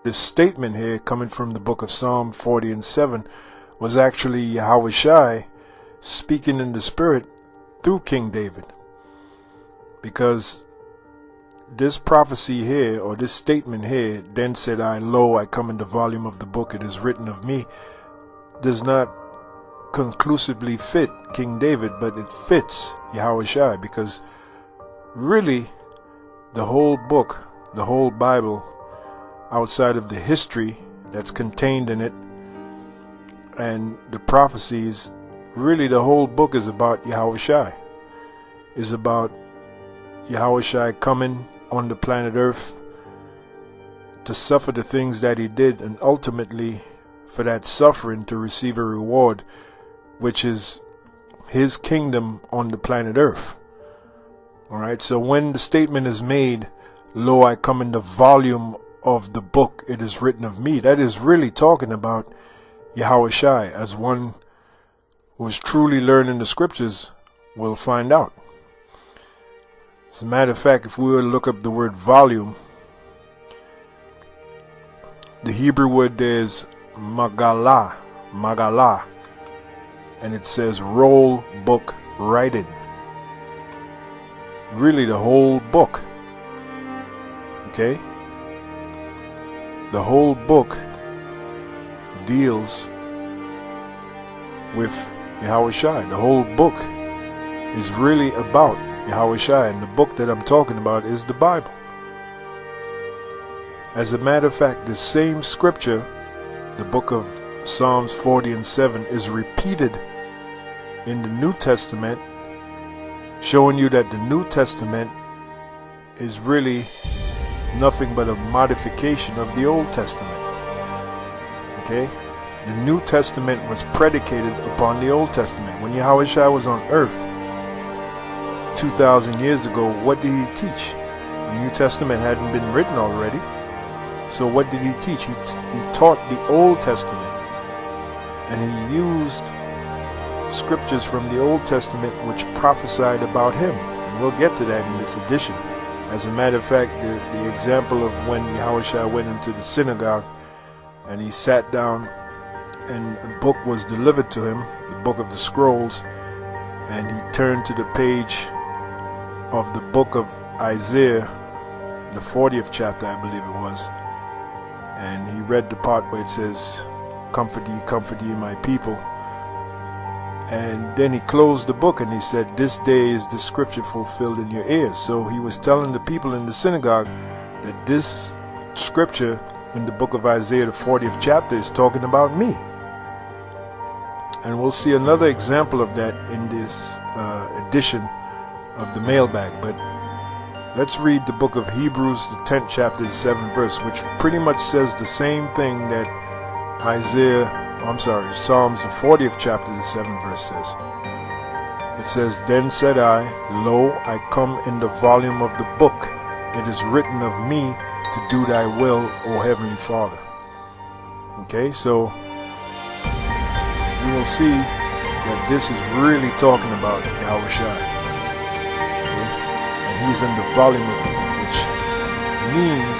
This statement here coming from the book of Psalm 40 and 7 was actually Yahweh Shai speaking in the spirit through King David. Because this prophecy here, or this statement here, then said I, lo, I come in the volume of the book, it is written of me, does not conclusively fit King David, but it fits Yahweh Shai, because really the whole book, the whole Bible, outside of the history that's contained in it and the prophecies, really the whole book is about Yahweh Shai, is about Yahweh Shai coming on the planet Earth to suffer the things that he did, and ultimately for that suffering to receive a reward, which is his kingdom on the planet Earth. Alright, so when the statement is made, lo, I come in the volume of the book, it is written of me, that is really talking about Yahweh Shai, as one who is truly learning the scriptures will find out. As a matter of fact, if we were to look up the word volume, the Hebrew word there is magalah, and it says roll, book, writing. Really the whole book. Okay? The whole book deals with Yahweh Shai. The whole book is really about Yahweh Shai, and the book that I'm talking about is the Bible. As a matter of fact, the same scripture, the book of Psalms 40 and 7, is repeated in the New Testament, showing you that the New Testament is really nothing but a modification of the Old Testament. Okay? The New Testament was predicated upon the Old Testament. When Yahweh Shai was on earth 2,000 years ago, what did he teach? The New Testament hadn't been written already. So what did he teach? He taught the Old Testament. And he used scriptures from the Old Testament which prophesied about him. And we'll get to that in this edition. As a matter of fact, the example of when Yahweh Shai went into the synagogue and he sat down and a book was delivered to him, the book of the scrolls, and he turned to the page of the book of Isaiah, the 40th chapter, I believe it was, and he read the part where it says, comfort ye, my people. And then he closed the book and he said, this day is the scripture fulfilled in your ears. So he was telling the people in the synagogue that this scripture in the book of Isaiah, the 40th chapter, is talking about me. And we'll see another example of that in this edition of the mailbag. But let's read the book of Hebrews, the 10th chapter, the 7th verse, which pretty much says the same thing that Psalms, the 40th chapter, the 7th verse says. It says, then said I, lo, I come in the volume of the book. It is written of me to do thy will, O heavenly Father. Okay, so you will see that this is really talking about Yahweh Shai. Okay? And he's in the volume of the book, which means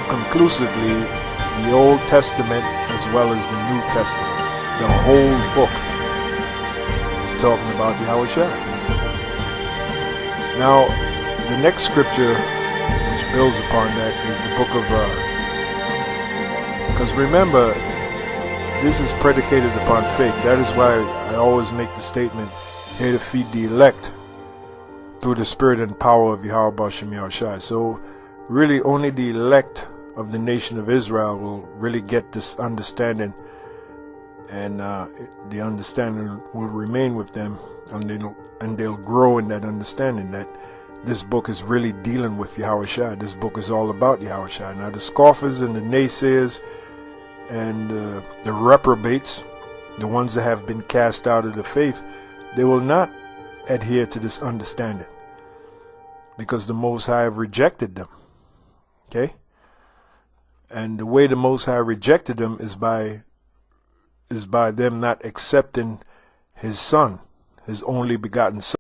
conclusively the Old Testament as well as the New Testament. The whole book is talking about Yahweh Shai. Now, the next scripture which builds upon that is the book of, because remember, this is predicated upon faith. That is why I always make the statement, here to feed the elect through the spirit and power of Yahweh B'Shem Yahweh Shai. So really only the elect of the nation of Israel will really get this understanding, and the understanding will remain with them, and they'll grow in that understanding that this book is really dealing with Yahweh Shai. This book is all about Yahweh Shai. Now the scoffers and the naysayers and the reprobates, the ones that have been cast out of the faith, they will not adhere to this understanding because the Most High have rejected them. Okay? And the way the Most High rejected them is by them not accepting his Son, his only begotten Son.